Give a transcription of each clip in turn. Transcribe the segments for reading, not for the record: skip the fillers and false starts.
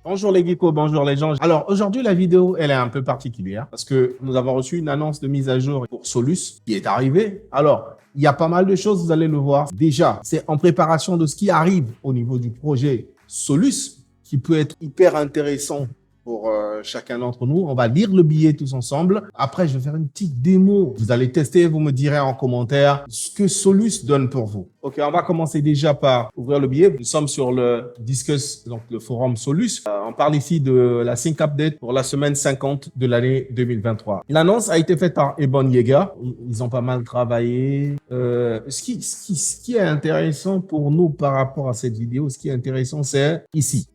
Bonjour les geekos, bonjour les gens. Alors aujourd'hui la vidéo elle est un peu particulière parce que nous avons reçu une annonce de mise à jour pour Solus qui est arrivée. Alors il y a pas mal de choses, vous allez le voir. Déjà, c'est en préparation de ce qui arrive au niveau du projet Solus qui peut être hyper intéressant pour chacun d'entre nous. On va lire le billet tous ensemble. Après, je vais faire une petite démo. Vous allez tester, vous me direz en commentaire ce que Solus donne pour vous. Ok, on va commencer déjà par ouvrir le billet. Nous sommes sur le Discuss, donc le forum Solus. On parle ici de la Sync Update pour la semaine 50 de l'année 2023. L'annonce a été faite par Ebon Yeager. Ils ont pas mal travaillé. Ce qui est intéressant pour nous par rapport à cette vidéo, ce qui est intéressant, c'est ici.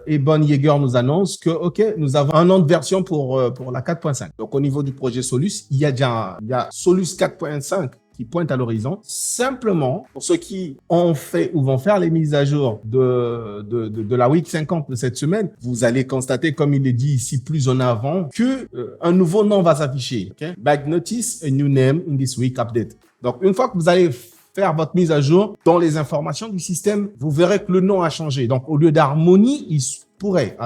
Ebon Yeager nous annonce que, OK, nous avons un an de version pour la 4.5. Donc, au niveau du projet Solus, il y a Solus 4.5 qui pointe à l'horizon. Simplement, pour ceux qui ont fait ou vont faire les mises à jour de la week 50 de cette semaine, vous allez constater, comme il est dit ici plus en avant, que un nouveau nom va s'afficher. Okay? Back notice, a new name in this week update. Donc, une fois que vous allez faire votre mise à jour dans les informations du système, vous verrez que le nom a changé. Donc, au lieu d'harmonie, il se pourrait.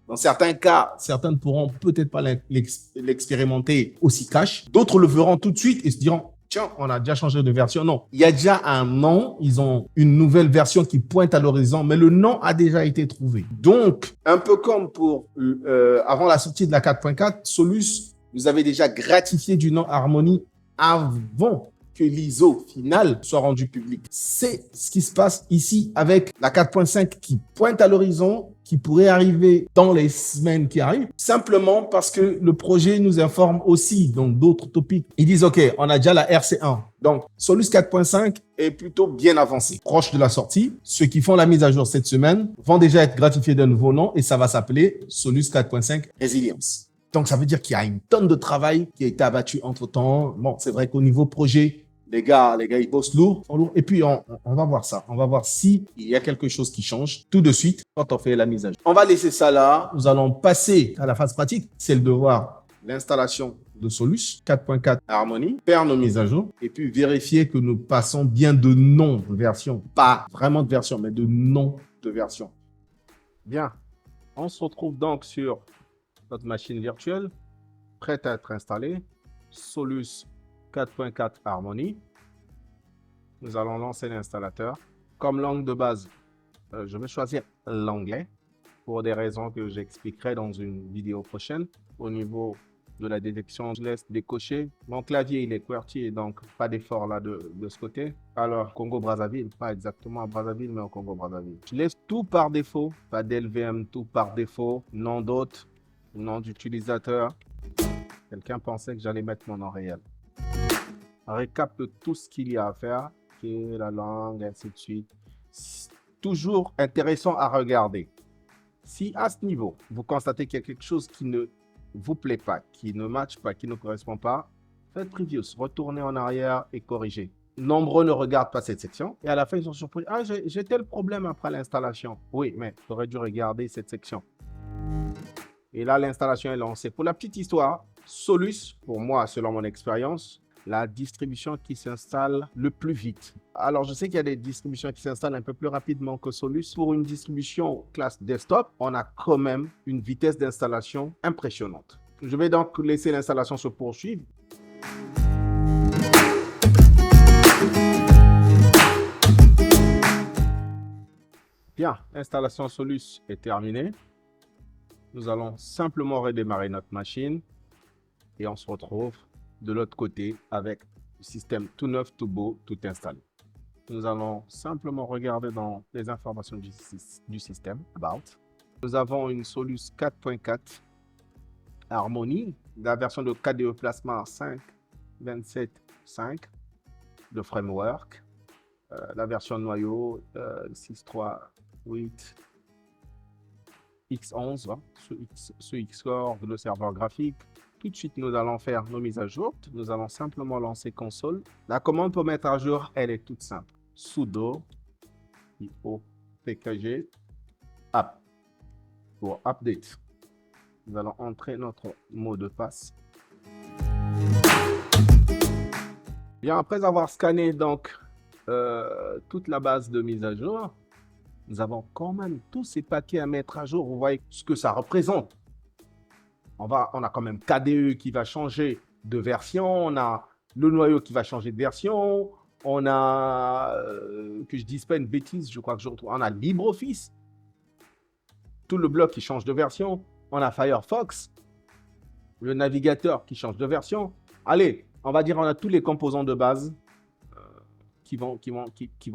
Dans certains cas, certains ne pourront peut-être pas l'expérimenter aussi cash. D'autres le verront tout de suite et se diront, tiens, on a déjà changé de version. Non, il y a déjà un nom. Ils ont une nouvelle version qui pointe à l'horizon, mais le nom a déjà été trouvé. Donc, un peu comme pour avant la sortie de la 4.4, Solus nous avait déjà gratifié du nom Harmony avant que l'ISO final soit rendu public. C'est ce qui se passe ici avec la 4.5 qui pointe à l'horizon, qui pourrait arriver dans les semaines qui arrivent, simplement parce que le projet nous informe aussi dans d'autres topics. Ils disent, OK, on a déjà la RC1. Donc, Solus 4.5 est plutôt bien avancé, proche de la sortie. Ceux qui font la mise à jour cette semaine vont déjà être gratifiés d'un nouveau nom et ça va s'appeler Solus 4.5 Resilience. Donc, ça veut dire qu'il y a une tonne de travail qui a été abattu entre-temps. Bon, c'est vrai qu'au niveau projet, les gars, ils bossent lourd, sont lourds. Et puis, on va voir ça. On va voir si il y a quelque chose qui change tout de suite quand on fait la mise à jour. On va laisser ça là. Nous allons passer à la phase pratique. C'est de voir l'installation de Solus 4.4 Harmony, faire nos mises à jour et puis vérifier que nous passons bien de nom de version. Pas vraiment de version, mais de nom de version. Bien. On se retrouve donc sur notre machine virtuelle, prête à être installée. Solus 4.4 Harmony. Nous allons lancer l'installateur. Comme langue de base, je vais choisir l'anglais pour des raisons que j'expliquerai dans une vidéo prochaine. Au niveau de la détection, je laisse décocher. Mon clavier, il est QWERTY, donc pas d'effort là de ce côté. Alors, Congo-Brazzaville, pas exactement à Brazzaville, mais au Congo-Brazzaville. Je laisse tout par défaut, pas d'LVM, tout par défaut. Nom d'hôte, nom d'utilisateur. Quelqu'un pensait que j'allais mettre mon nom réel. Récap de tout ce qu'il y a à faire, qui est la langue, ainsi de suite. Toujours intéressant à regarder. Si à ce niveau, vous constatez qu'il y a quelque chose qui ne vous plaît pas, qui ne matche pas, qui ne correspond pas, faites previous, retournez en arrière et corrigez. Nombreux ne regardent pas cette section et à la fin, ils sont surpris. Ah, j'ai tel problème après l'installation. Oui, mais tu aurais dû regarder cette section. Et là, l'installation est lancée. Pour la petite histoire, Solus, pour moi, selon mon expérience, la distribution qui s'installe le plus vite. Alors, je sais qu'il y a des distributions qui s'installent un peu plus rapidement que Solus. Pour une distribution classe desktop, on a quand même une vitesse d'installation impressionnante. Je vais donc laisser l'installation se poursuivre. Bien, l'installation Solus est terminée. Nous allons simplement redémarrer notre machine et on se retrouve de l'autre côté avec le système tout neuf, tout beau, tout installé. Nous allons simplement regarder dans les informations du système About. Nous avons une Solus 4.4 Harmony, la version de KDE Plasma 5.27.5 de framework, la version noyau 6.3.8 X11 hein, sous Xcore, le serveur graphique. Tout de suite, nous allons faire nos mises à jour. Nous allons simplement lancer console. La commande pour mettre à jour, elle est toute simple. Sudo pkg app pour update. Nous allons entrer notre mot de passe. Bien, après avoir scanné donc toute la base de mise à jour, nous avons quand même tous ces paquets à mettre à jour. Vous voyez ce que ça représente. On a quand même KDE qui va changer de version. On a le noyau qui va changer de version. On a, que je ne dise pas une bêtise, je crois que je retrouve. On a LibreOffice. Tout le bloc qui change de version. On a Firefox. Le navigateur qui change de version. Allez, on va dire on a tous les composants de base qui vont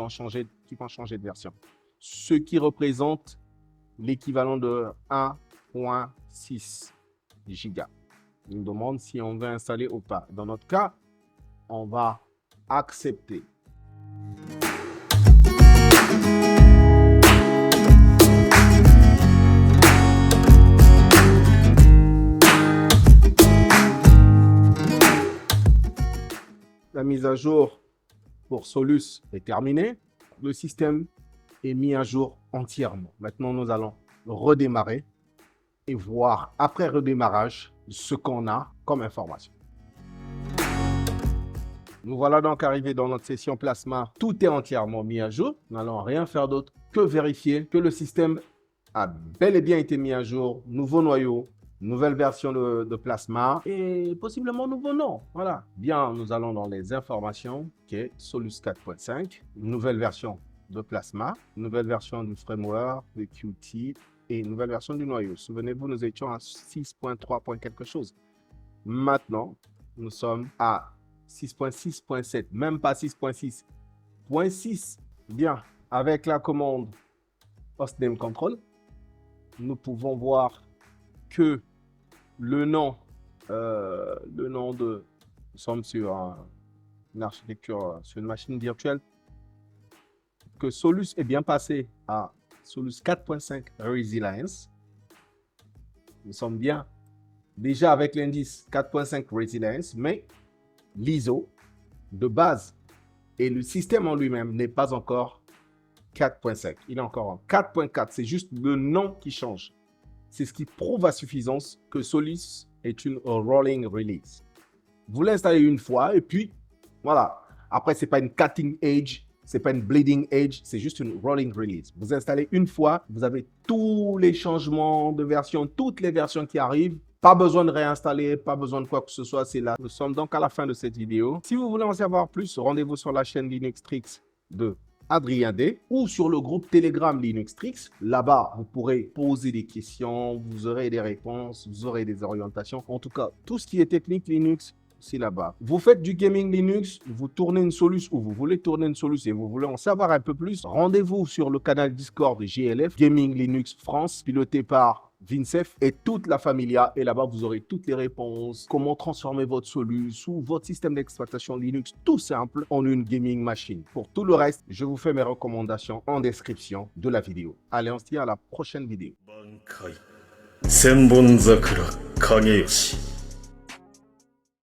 changer de version. Ce qui représente l'équivalent de 1.6 giga. Il nous demande si on veut installer ou pas. Dans notre cas, on va accepter. La mise à jour pour Solus est terminée. Le système est mis à jour entièrement. Maintenant, nous allons redémarrer et voir, après redémarrage, ce qu'on a comme information. Nous voilà donc arrivés dans notre session Plasma. Tout est entièrement mis à jour. Nous n'allons rien faire d'autre que vérifier que le système a bel et bien été mis à jour. Nouveau noyau, nouvelle version de Plasma et possiblement nouveau nom. Voilà. Bien, nous allons dans les informations. OK, Solus 4.5, nouvelle version de Plasma, nouvelle version du framework, de Qt et nouvelle version du noyau. Souvenez-vous, nous étions à 6.3. quelque chose. Maintenant, nous sommes à 6.6.7, même pas 6.6.6. Bien, avec la commande hostname control, nous pouvons voir que le nom de, nous sommes sur une architecture, sur une machine virtuelle, que Solus est bien passé à Solus 4.5 Resilience. Nous sommes bien déjà avec l'indice 4.5 Resilience, mais l'ISO de base et le système en lui-même n'est pas encore 4.5. Il est encore en 4.4. C'est juste le nom qui change. C'est ce qui prouve à suffisance que Solus est une rolling release. Vous l'installez une fois et puis voilà. Après, ce n'est pas une cutting edge, ce n'est pas une bleeding edge, c'est juste une rolling release. Vous installez une fois, vous avez tous les changements de version, toutes les versions qui arrivent. Pas besoin de réinstaller, pas besoin de quoi que ce soit, c'est là. Nous sommes donc à la fin de cette vidéo. Si vous voulez en savoir plus, rendez-vous sur la chaîne Linux Tricks de Adrien D ou sur le groupe Telegram Linux Tricks. Là-bas, vous pourrez poser des questions, vous aurez des réponses, vous aurez des orientations. En tout cas, tout ce qui est technique Linux, c'est là-bas. Vous faites du gaming Linux, vous tournez une Solus ou vous voulez tourner une Solus et vous voulez en savoir un peu plus, rendez-vous sur le canal Discord de GLF, Gaming Linux France, piloté par Vincef et toute la familia. Et là-bas, vous aurez toutes les réponses, comment transformer votre Solus ou votre système d'exploitation Linux tout simple en une gaming machine. Pour tout le reste, je vous fais mes recommandations en description de la vidéo. Allez, on se dit à la prochaine vidéo. 千本桜影吉